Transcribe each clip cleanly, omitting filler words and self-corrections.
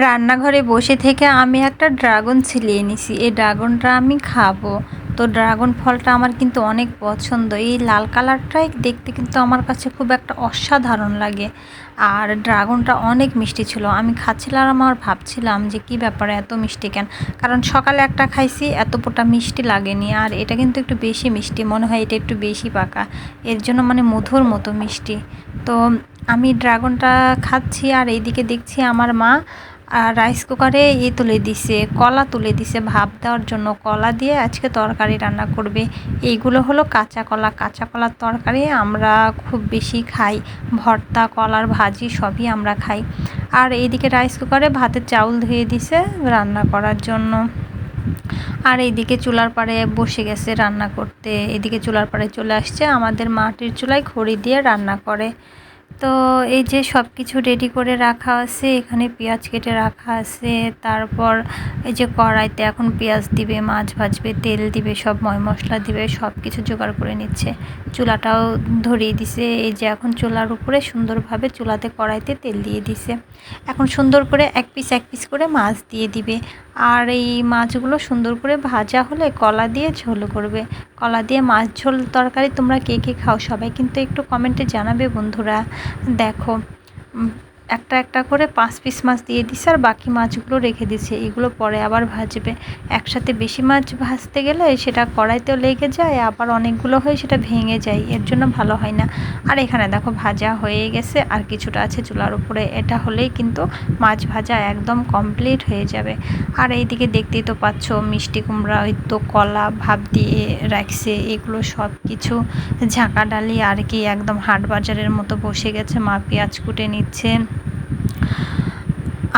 রান্নাঘরে বসে থেকে আমি একটা ড্রাগন ছিলিয়ে নিছি। এই ড্রাগনটা আমি খাবো। তো ড্রাগন ফলটা আমার কিন্তু অনেক পছন্দ। এই লাল কালারটাই দেখতে কিন্তু আমার কাছে খুব একটা অসাধারণ লাগে। আর ড্রাগনটা অনেক মিষ্টি ছিল। আমি খাচ্ছিলাম আর আমার ভাবছিলাম যে কী ব্যাপারে এত মিষ্টি কেন? কারণ সকালে একটা খাইছি, এতটা মিষ্টি লাগেনি। আর এটা কিন্তু একটু বেশি মিষ্টি, মনে হয় এটা একটু বেশি পাকা। এর জন্য মানে মধুর মতো মিষ্টি। তো আমি ড্রাগনটা খাচ্ছি আর এইদিকে দেখছি আমার মা রাইস কুকারে তুলে দিছে, কলা তুলে দিছে ভাপ দেওয়ার জন্য। কলা দিয়ে আজকে তরকারি রান্না করবে। এইগুলো হলো কাঁচা কলা। কাঁচা কলার তরকারি আমরা খুব বেশি খাই। ভর্তা, কলার ভাজি সবই আমরা খাই। আর এইদিকে রাইস কুকারে ভাতের চাউল ধুয়ে দিছে রান্না করার জন্য। আর এইদিকে চুলার পাড়ে বসে গেছে রান্না করতে। এদিকে চুলার পাড়ে চলে আসছে। আমাদের মাটির চুলায় খড়ি দিয়ে রান্না করে। তো এই যে সব কিছু রেডি করে রাখা আছে, এখানে পেঁয়াজ কেটে রাখা আছে। তারপর এই যে কড়াইতে এখন পেঁয়াজ দিবে, মাছ ভাজবে, তেল দিবে, সব মশলা দিবে, সব কিছু জোগাড় করে নিচ্ছে। চুলাটাও ধরিয়ে দিছে। এই যে এখন চুলার উপরে সুন্দরভাবে চুলাতে কড়াইতে তেল দিয়ে দিছে। এখন সুন্দর করে এক পিস করে মাছ দিয়ে দিবে। আর এই মাছগুলো সুন্দর করে ভাজা হলে কলা দিয়ে ঝোল করবে। কলা দিয়ে মাছ ঝোল তরকারি তোমরা কে কে খাও সবাই কিন্তু একটু কমেন্টে জানাবে বন্ধুরা। দেখো একটা করে 5 পিস মাছ দিয়ে দিছে আর বাকি মাছগুলো রেখে দিছে। এগুলো পরে আবার ভাজবে। একসাথে বেশি মাছ ভাজতে গেলে সেটা কড়াইতেও লেগে যায়, আবার অনেকগুলো হয়ে সেটা ভেঙে যায়, এর জন্য ভালো হয় না। আর এখানে দেখো ভাজা হয়ে গেছে আর কিছুটা আছে চুলার উপরে। এটা হলেই কিন্তু মাছ ভাজা একদম কমপ্লিট হয়ে যাবে। আর এইদিকে দেখতেই তো পাচ্ছ মিষ্টি কুমড়া, ওই তো কলা ভাপ দিয়ে রাখছে। এগুলো সব কিছু ঝাঁকা ডালি আর কি একদম হাট বাজারের মতো বসে গেছে। মা পেঁয়াজ কুটে নিচ্ছে।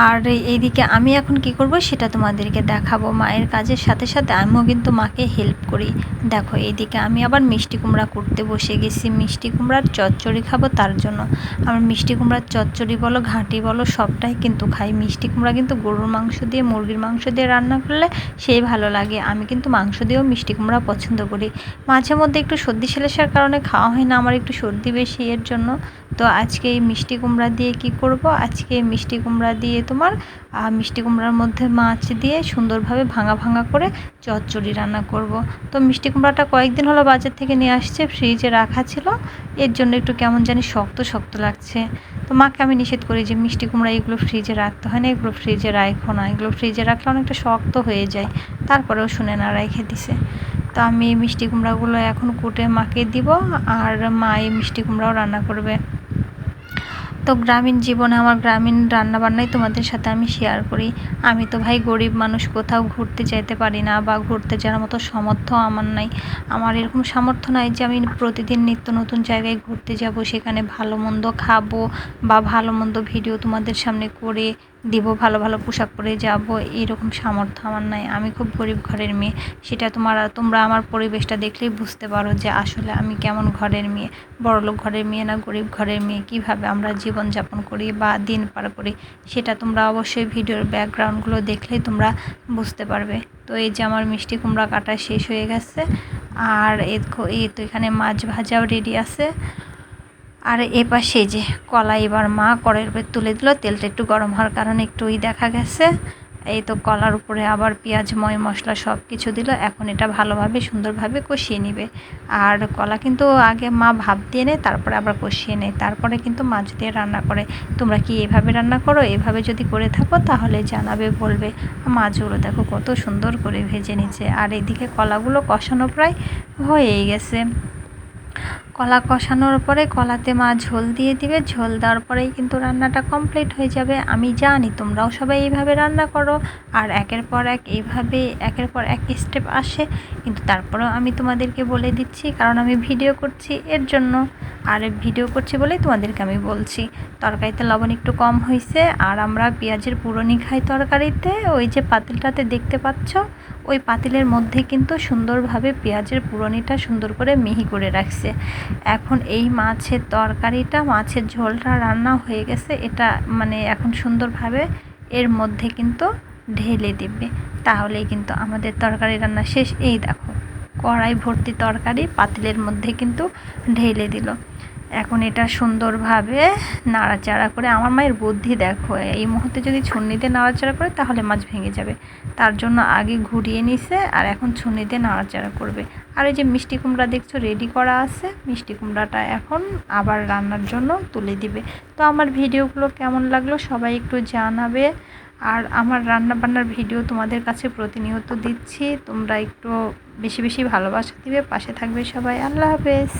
আর এইদিকে আমি এখন কি করব সেটা তোমাদেরকে দেখাবো। মায়ের কাজের সাথে সাথে আমিও কিন্তু মাকে হেল্প করি। দেখো এইদিকে আমি আবার মিষ্টি কুমড়া করতে বসে গেছি। মিষ্টি কুমড়ার চচ্চড়ি খাবো, তার জন্য আমার মিষ্টি কুমড়ার চচ্চড়ি বলো ঘাঁটি বলো সবটাই কিন্তু খাই। মিষ্টি কুমড়া কিন্তু গরুর মাংস দিয়ে, মুরগির মাংস দিয়ে রান্না করলে সেই ভালো লাগে। আমি কিন্তু মাংস দিয়েও মিষ্টি কুমড়া পছন্দ করি। মাঝে মধ্যে একটু সর্দি সেলেসার কারণে খাওয়া হয় না, আমার একটু সর্দি বেশি, এর জন্য। তো আজকে এই মিষ্টি কুমড়া দিয়ে কি করব, আজকে মিষ্টি কুমড়া দিয়ে তোমার মিষ্টি কুমড়ার মধ্যে মাছ দিয়ে সুন্দরভাবে ভাঙা করে চচ্চড়ি রান্না করব। তো মিষ্টি কুমড়াটা কয়েকদিন হলো বাজার থেকে নিয়ে আসছে, ফ্রিজে রাখা ছিল, এর জন্য একটু কেমন জানি শক্ত লাগছে। তো মাকে আমি নিষেধ করি যে মিষ্টি কুমড়া এগুলো ফ্রিজে রাখতে হয় না, এগুলো ফ্রিজে রাখো না, এগুলো ফ্রিজে রাখলে অনেকটা শক্ত হয়ে যায়। তারপরেও শুনে না, রেখে দিছে। তো আমি এই মিষ্টি কুমড়াগুলো এখন কুটে মাকে দিব আর মা এই মিষ্টি কুমড়াও রান্না করবে। তো গ্রামীণ জীবনে আমার গ্রামীণ রান্নাবান্নাই তোমাদের সাথে আমি শেয়ার করি। আমি তো ভাই গরিব মানুষ, কোথাও ঘুরতে যেতে পারি না বা ঘুরতে যাওয়ার মতো সামর্থ্য আমার নাই। আমার এরকম সামর্থ্য নাই যে আমি প্রতিদিন নিত্য নতুন জায়গায় ঘুরতে যাব, সেখানে ভালো মন্দ খাবো বা ভালো মন্দ ভিডিও তোমাদের সামনে করে দিব, ভালো পোশাক পরে যাব, এরকম সামর্থ্য আমার নাই। আমি খুব গরিব ঘরের মেয়ে। সেটা তোমরা আমার পরিবেশটা দেখলেই বুঝতে পারো যে আসলে আমি কেমন ঘরের মেয়ে। বড়লোক ঘরের মেয়ে না গরিব ঘরের মেয়ে, কীভাবে আমরা জীবনযাপন করি বা দিন পার করি সেটা তোমরা অবশ্যই ভিডিওর ব্যাকগ্রাউন্ডগুলো দেখলেই তোমরা বুঝতে পারবে। তো এই যে আমার মিষ্টি কুমড়া কাটা শেষ হয়ে গেছে। আর এই তো এখানে মাছ ভাজাও রেডি আছে। আর এপাশে যে কলা এবার মা কড়াইয়ের উপরে তুলে দিল। তেলটা একটু গরম হওয়ার কারণে একটুই দেখা গেছে। এই তো কলার উপরে আবার পেঁয়াজ মশলা সব কিছু দিল। এখন এটা ভালোভাবে সুন্দরভাবে কষিয়ে নিবে। আর কলা কিন্তু আগে মা ভাপ দিয়ে নেয়, তারপরে আবার কষিয়ে নেয়, তারপরে কিন্তু মাছ দিয়ে রান্না করে। তোমরা কি এভাবে রান্না করো? এভাবে যদি করে থাকো তাহলে জানাবে, বলবে। মাছগুলো দেখো কত সুন্দর করে ভেজে নিচ্ছে। আর এদিকে কলাগুলো কষানো প্রায় হয়েই গেছে। কলা কষানোর পরে কলাতে মা ঝোল দিয়ে দিবে। ঝোল দেওয়ার পরেই কিন্তু রান্নাটা কমপ্লিট হয়ে যাবে। আমি জানি তোমরাও সবাই এইভাবে রান্না করো আর একের পর এক স্টেপ আসে, কিন্তু তারপরেও আমি তোমাদেরকে বলে দিচ্ছি, কারণ আমি ভিডিও করছি এর জন্য। আর ভিডিও করছি বলেই তোমাদেরকে আমি বলছি। তরকারিতে লবণ একটু কম হয়েছে। আর আমরা পেঁয়াজের পুরনি খাই তরকারিতে। ওই যে পাতিলটাতে দেখতে পাচ্ছ, ওই পাতিলের মধ্যে কিন্তু সুন্দরভাবে পেঁয়াজের পুরনিটা সুন্দর করে মিহি করে রাখছে। এখন এই মাছের তরকারিটা, মাছের ঝোলটা রান্না হয়ে গেছে। এটা মানে এখন সুন্দরভাবে এর মধ্যে কিন্তু ঢেলে দেবে, তাহলেই কিন্তু আমাদের তরকারি রান্না শেষ। এই দেখো কড়াই ভর্তি তরকারি পাতিলের মধ্যে কিন্তু ঢেলে দিল। এখন এটা সুন্দরভাবে নাড়াচাড়া করে, আমার মায়ের বুদ্ধি দেখো, এই মুহূর্তে যদি ছুন্নিতে নাড়াচাড়া করে তাহলে মাছ ভেঙে যাবে, তার জন্য আগে ঘুরিয়ে নিছে আর এখন ছুন্নিতে নাড়াচাড়া করবে। আর এই যে মিষ্টি কুমড়া দেখছো রেডি করা আছে, মিষ্টি কুমড়াটা এখন আবার রান্নার জন্য তুলে দিবে। তো আমার ভিডিওগুলো কেমন লাগলো সবাই একটু জানাবে। আর আমার রান্না বান্নার ভিডিও তোমাদের কাছে প্রতিনিয়ত দিচ্ছি, তোমরা একটু বেশি বেশি ভালোবাসা দিবে, পাশে থাকবে সবাই। আল্লাহ হাফেজ।